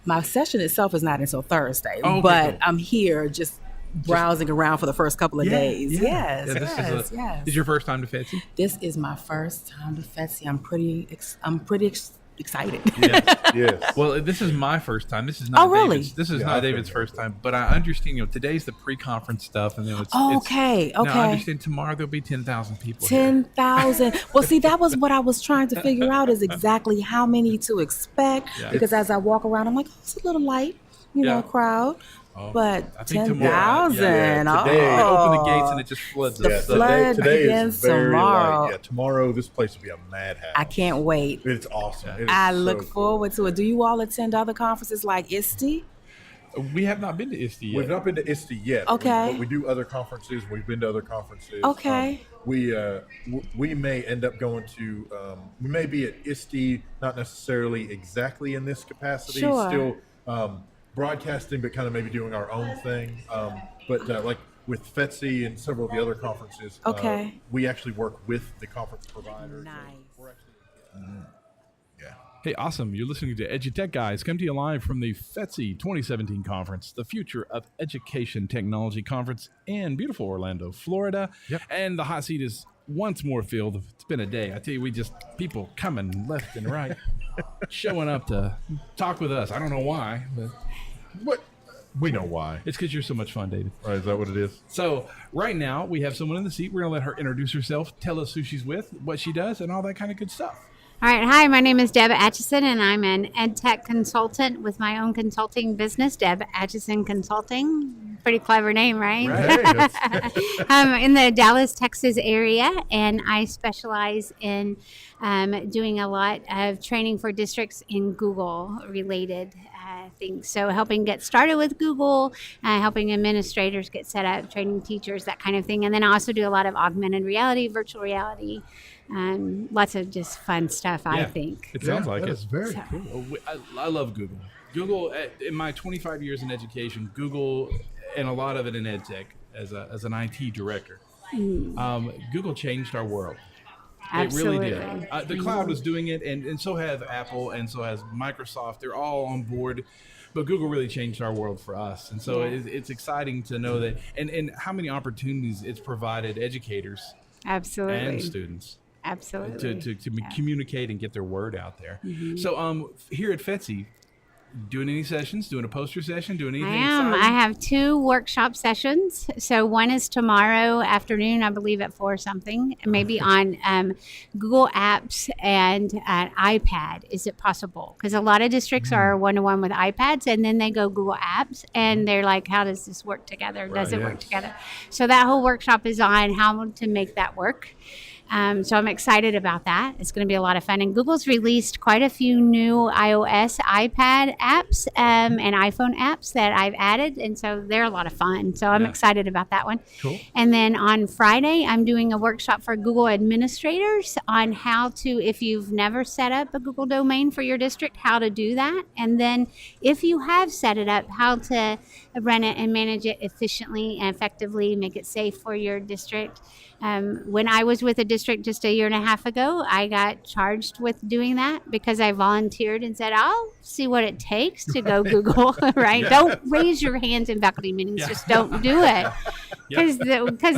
My session itself is not until Thursday, okay, but cool. I'm here just browsing around for the first couple of days. Yes, This yes. is your first time to FETC? This is my first time to FETC. I'm pretty excited. Yes. Well, this is my first time. This is not really? David's. This is Yeah, not I've been David's here first before. time. But I understand. Today's the pre-conference stuff, and then it's Okay. Now I understand tomorrow there'll be 10,000 people. 10,000. Well, see, that was what I was trying to figure out is exactly how many to expect. Yeah. Because as I walk around, I'm like, oh, it's a little light, crowd. Oh, But I think 10,000. today- They open the gates and it just floods The us. flood today begins is very tomorrow. light. Yeah, tomorrow this place will be a madhouse. I can't wait. It's awesome. It is I so look cool. forward to it. Do you all attend other conferences like ISTE? We have not been to ISTE yet. We've not been to ISTE yet. Okay. But we do other conferences. We've been to other conferences. Okay. We may end up going to. We may be at ISTE, not necessarily exactly in this capacity. Sure. Still broadcasting, but kind of maybe doing our own thing. But like with FETC and several of the other conferences, Okay. we actually work with the conference providers. Nice. We're actually, yeah. Hey, awesome. You're listening to EduTechGuys, come to you live from the FETC2017 conference, the Future of Education Technology Conference in beautiful Orlando, Florida. Yep. And the hot seat is once more filled. It's been a day. I tell you, people coming left and right, showing up to talk with us. I don't know why, but What? We know why. it's because you're so much fun, David. Right, is that what it is? So right now we have someone in the seat. We're going to let her introduce herself, tell us who she's with, what she does, and all that kind of good stuff. All right. Hi, my name is Debra Atchison, and I'm an EdTech consultant with my own consulting business, Debra Atchison Consulting. Pretty clever name, right? Hey, that's- I'm in the Dallas, Texas area, and I specialize in doing a lot of training for districts in Google-related things. So helping get started with Google, helping administrators get set up, training teachers, that kind of thing. And then I also do a lot of augmented reality, virtual reality, lots of just fun stuff, I think. It sounds like that it. is very So- cool. Well, I love Google. Google, in my 25 years in education, Google, and a lot of it in EdTech as an IT director, Google changed our world. Absolutely. It really did. The cloud was doing it, and so have Apple, and so has Microsoft. They're all on board. But Google really changed our world for us. And so it's exciting to know that, and how many opportunities it's provided educators Absolutely. and students Absolutely. to communicate and get their word out there. So here at FETC, doing any sessions, doing a poster session, doing anything I am. exciting? I have 2 workshop sessions. So one is tomorrow afternoon, I believe at 4 something, maybe on Google Apps and iPad. Is it possible? Because a lot of districts are one-to-one with iPads, and then they go Google Apps, and they're like, how does this work together? Does it work together? So that whole workshop is on how to make that work. So I'm excited about that. It's going to be a lot of fun. And Google's released quite a few new iOS, iPad apps and iPhone apps that I've added. And so they're a lot of fun. So I'm excited about that one. Cool. And then on Friday, I'm doing a workshop for Google administrators on how to, if you've never set up a Google domain for your district, how to do that. And then if you have set it up, how to run it and manage it efficiently and effectively, make it safe for your district. When I was with a district just a year and a half ago, I got charged with doing that because I volunteered and said, I'll see what it takes to go Google, right? Don't raise your hands in faculty meetings. Just don't do it. Because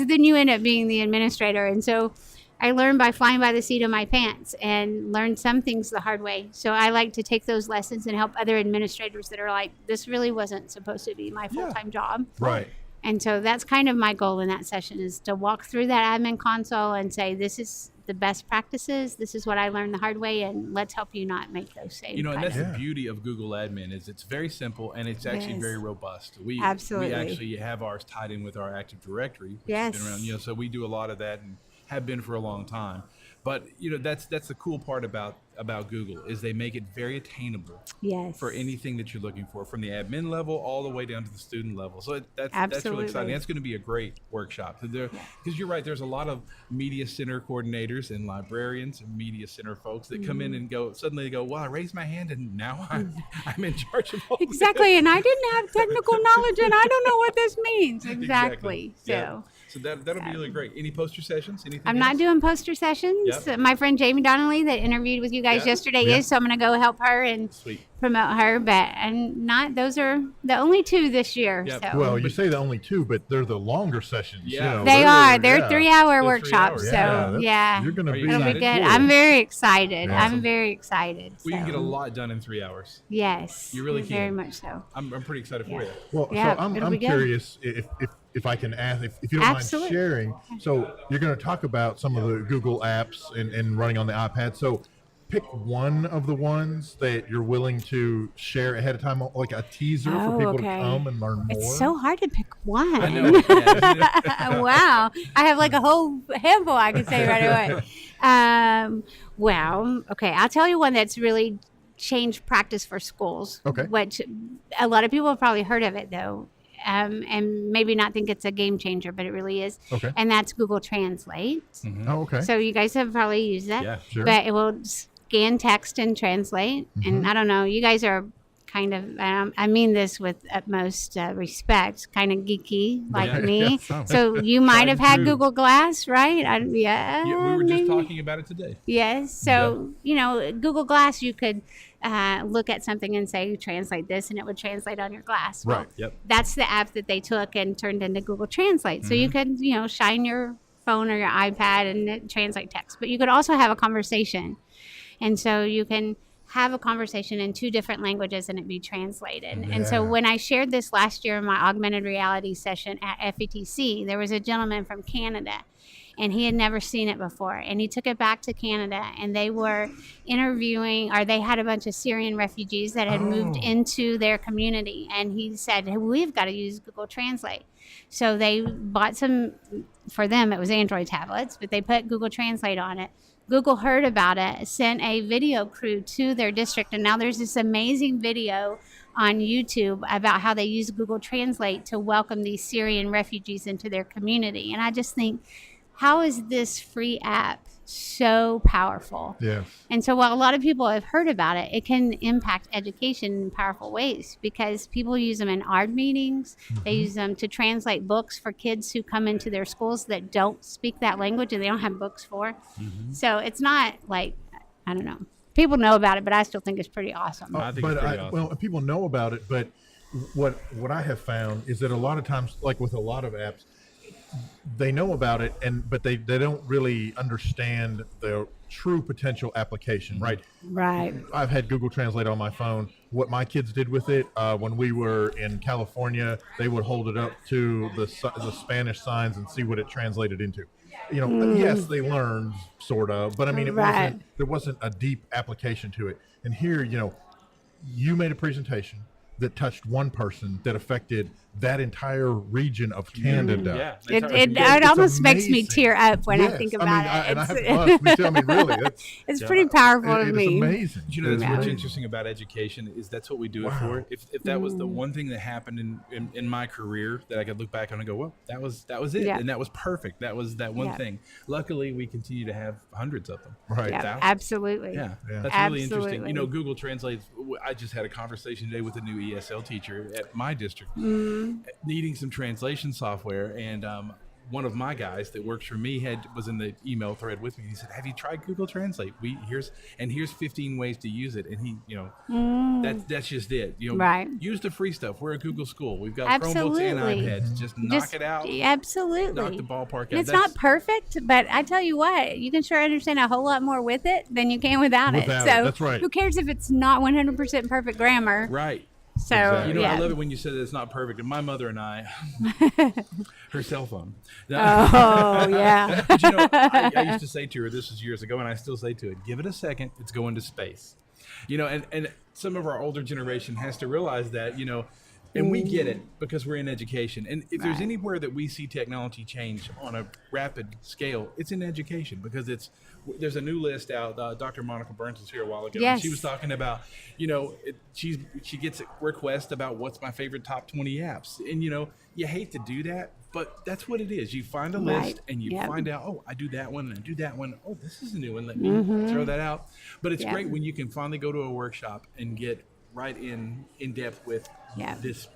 then you end up being the administrator. And so I learned by flying by the seat of my pants and learned some things the hard way. So I like to take those lessons and help other administrators that are like, this really wasn't supposed to be my full-time job. Right. And so that's kind of my goal in that session, is to walk through that admin console and say, this is the best practices. This is what I learned the hard way, and let's help you not make those same. And that's kind the beauty of Google Admin is it's very simple and it's actually Yes. very robust. We Absolutely. actually have ours tied in with our Active Directory, which Yes. has been around. So we do a lot of that and have been for a long time. But that's the cool part about Google is they make it very attainable Yes. for anything that you're looking for, from the admin level all the way down to the student level. So that's really Absolutely. exciting. That's going to be a great workshop. Because you're right, there's a lot of media center coordinators and librarians and media center folks that come in and suddenly they go, well, I raised my hand and now I'm in charge of all this." Exactly. And I didn't have technical knowledge, and I don't know what this means. Exactly. Yeah. So So that'll be really great. Any poster sessions? Anything I'm not else? doing poster sessions. Yep. My friend Jamie Donnelly that interviewed with you you guys Yeah. yesterday Yeah. is, so I'm going to go help her and Sweet. promote her. But those are the only 2 this year. Yep. So Well, you say the only 2, but they're the longer sessions. Yeah. they are. They're yeah. 3-hour They're workshops. 3 hours. So that's- you're gonna Are you be. it'll be excited? good. I'm very excited. Yeah. I'm very excited. We can so. get a lot done in 3 hours. Yes, You really very can. much so. I'm pretty excited for you. Well, Yeah, so it'll I'm be good. curious if I can ask, if you don't Absolutely. mind sharing. So you're going to talk about some of the Google apps and running on the iPad. So pick one of the ones that you're willing to share ahead of time, like a teaser for Oh, people okay. to come and learn more. It's so hard to pick one. I know. Yeah. Wow. I have like a whole handful I can say right away. Well, okay. I'll tell you one that's really changed practice for schools. Okay. Which a lot of people have probably heard of it though. And maybe not think it's a game changer, but it really is. Okay. And that's Google Translate. Oh, okay. So you guys have probably used that. Yeah. Sure. But it will scan text and translate. And I don't know, you guys are kind of, I mean this with utmost respect, kind of geeky like Yeah. me. Yeah. So you might have had true. Google Glass, right? Yeah, we were just maybe. talking about it today. Yes. So, Google Glass, you could look at something and say, translate this, and it would translate on your glass. Well, Right. Yep. that's the app that they took and turned into Google Translate. So you could, shine your phone or your iPad and it translate text. But you could also have a conversation. And so you can have a conversation in 2 different languages and it be translated. And so Yeah. when I shared this last year in my augmented reality session at FETC, there was a gentleman from Canada and he had never seen it before. And he took it back to Canada and they were interviewing, or they had a bunch of Syrian refugees that had moved into their community. And he said, hey, we've got to use Google Translate. So they bought some, for them, it was Android tablets, but they put Google Translate on it. Google heard about it, sent a video crew to their district, and now there's this amazing video on YouTube about how they use Google Translate to welcome these Syrian refugees into their community. And I just think, how is this free app so powerful? Yes. And so while a lot of people have heard about it, it can impact education in powerful ways because people use them in ARD meetings. They use them to translate books for kids who come into their schools that don't speak that language and they don't have books for. So it's not like, I don't know. People know about it, but I still think it's pretty awesome. I think it's pretty awesome. Well, people know about it, but what I have found is that a lot of times, like with a lot of apps, they know about it, but they don't really understand the true potential application, right? Right. I've had Google Translate on my phone. What my kids did with it when we were in California, they would hold it up to the Spanish signs and see what it translated into. Yes, they learned sort of, but I mean, Right. there wasn't a deep application to it. And here, you made a presentation that touched one person that affected that entire region of Canada. Yeah. It almost makes me amazing. tear up when I Yes, think I about mean, it. and I have It's- us. Me too. I mean, really, It's pretty powerful to it's me. amazing. You know, that's It's what's amazing. interesting about education is that's what we do it for. If that was the one thing that happened in my career that I could look back on and go, well, that was it, Yeah. and that was perfect. That was that one Yeah. thing. Luckily, we continue to have hundreds of them. Right. Yeah, Thousands. absolutely. Yeah, Yeah. that's really interesting. Absolutely. Google Translates. I just had a conversation today with a new ESL teacher at my district, needing some translation software, and one of my guys that works for me was in the email thread with me. He said, "Have you tried Google Translate? Here's 15 ways to use it." And he, that's just it. Right. Use the free stuff. We're a Google school. We've got Absolutely. Chromebooks and iPads. Just knock it out. Absolutely. Knock the ballpark out. And it's not perfect, but I tell you what, you can sure understand a whole lot more with it than you can without it. Without So it, that's right. who cares if it's not 100% perfect grammar? Right. So Exactly. I yeah. love it when you said that it's not perfect. And my mother and I, her cell phone. Oh yeah. But, I used to say to her, this was years ago, and I still say to it, give it a second, it's going to space. And some of our older generation has to realize that, and we get it because we're in education. And if there's Right. anywhere that we see technology change on a rapid scale, it's in education because there's a new list out. Dr. Monica Burns was here a while ago. Yes. And she was talking about, she gets requests about what's my favorite top 20 apps. And, you hate to do that, but that's what it is. You find a Right. list and you Yep. find out, oh, I do that one and I do that one. Oh, this is a new one. Let me throw that out. But it's Yeah. great when you can finally go to a workshop and get right in depth with Yeah. this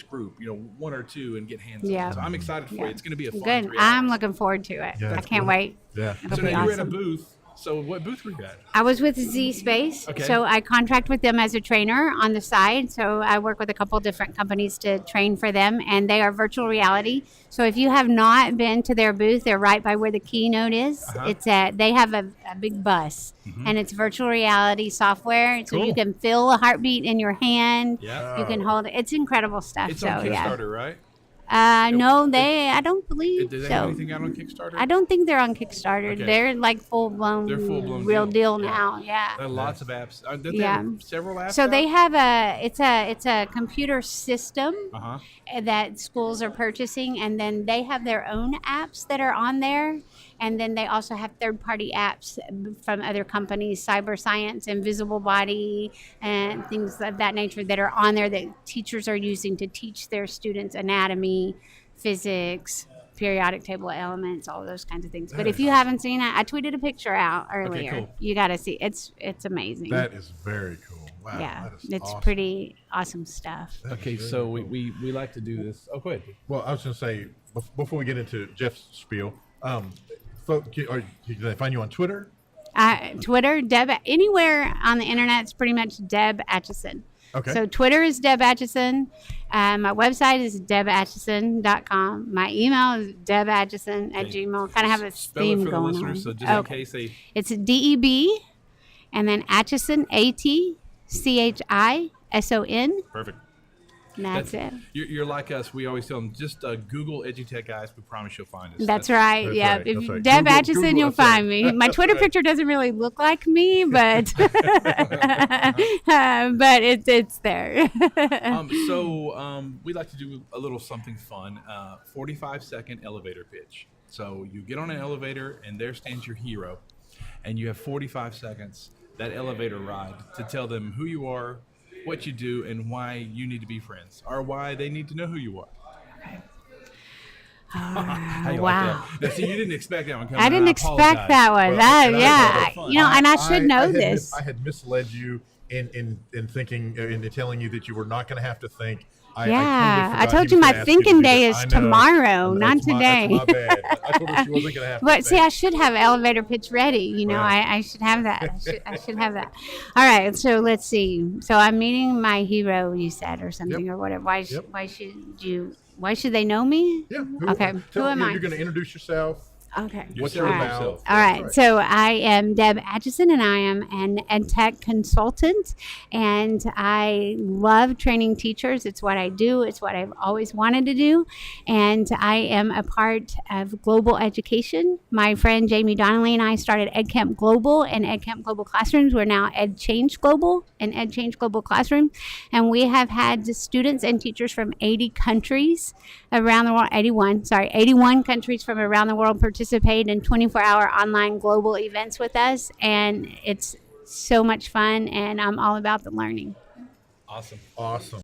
group, one or two, and get hands Yeah. on. So I'm excited for Yeah. you. It's going to be a fun Good. 3 I'm hours. looking forward to it. Yeah. I can't wait. Yeah. It'll So be now you're at a awesome. booth So what booth were you at? I was with Z Space, Okay. so I contract with them as a trainer on the side. So I work with a couple different companies to train for them, and they are virtual reality. So if you have not been to their booth, they're right by where the keynote is. It's at they have a big bus, and it's virtual reality software, so Cool. you can feel a heartbeat in your hand. Yeah. You can hold it. It's incredible stuff. It's so on yeah. Kickstarter, right? No, I don't believe Do they so. have anything out on Kickstarter? I don't think they're on Kickstarter. Okay. They're like full blown, They're full-blown real deal. deal Yeah. now. Yeah. There are lots of apps. Don't they Yeah. have several apps? So they have it's a computer system Uh-huh. that schools are purchasing, and then they have their own apps that are on there, and then they also have third-party apps from other companies, Cyber Science, Invisible Body, and things of that nature that are on there that teachers are using to teach their students anatomy, physics, periodic table elements, all those kinds of things. But if you haven't seen it, I tweeted a picture out earlier. cool. You got to see. It's amazing. That is very cool. Wow. Yeah, that is it's awesome. pretty awesome stuff. That is Okay, very so cool. we like to do this. Oh, go ahead. Well, I was going to say before we get into Jeff's spiel, can they find you on Twitter? Twitter, Deb, anywhere on the internet, it's pretty much Deb Atchison. Okay. So Twitter is Deb Atchison. My website is debatchison.com. My email is debatchison@gmail. Kind of have a Spell theme it for the going listeners, on. so just in Okay. case they... It's DEB and then Atchison, ATCHISON. Perfect. And that's it. You're like us. We always tell them, just Google EduTechGuys. We promise you'll find us. That's right. That's Yeah. right, If that's right. Deb Google- Atchison, Google, you'll that's right. find me. My Twitter picture doesn't really look like me, but but it's there. We like to do a little something fun. 45-second elevator pitch. So you get on an elevator, and there stands your hero, and you have 45 seconds, that elevator ride, to tell them who you are, what you do, and why you need to be friends, or why they need to know who you are. How you like Wow. that? Now, see, you didn't expect that one coming. I didn't expect that one. Well, That and I yeah, thought it was you know, and I should know had this. I had misled you in thinking, in telling you that you were not going to have to think. Yeah, I totally forgot told he you was my gonna ask you to thinking do day that. is I know. tomorrow, not That's today. My bad. I told her she wasn't going to have to But see, think. I should have elevator pitch ready. You know, Right. I should have that. I should have that. All right. So let's see. So I'm meeting my hero. You said, or something, or whatever. Why should they know me? Yeah. Okay, who am I? You're going to introduce yourself. Okay. What Yourself. you're about. Yourself. All right. So I am Deb Atchison, and I am an EdTech consultant, and I love training teachers. It's what I do. It's what I've always wanted to do, and I am a part of global education. My friend Jamie Donnelly and I started EdCamp Global and EdCamp Global Classrooms. We're now EdChange Global and EdChange Global Classroom, and we have had students and teachers from 80 countries around the world. 81 countries from around the world participate in 24-hour online global events with us, and it's so much fun, and I'm all about the learning. Awesome. Awesome.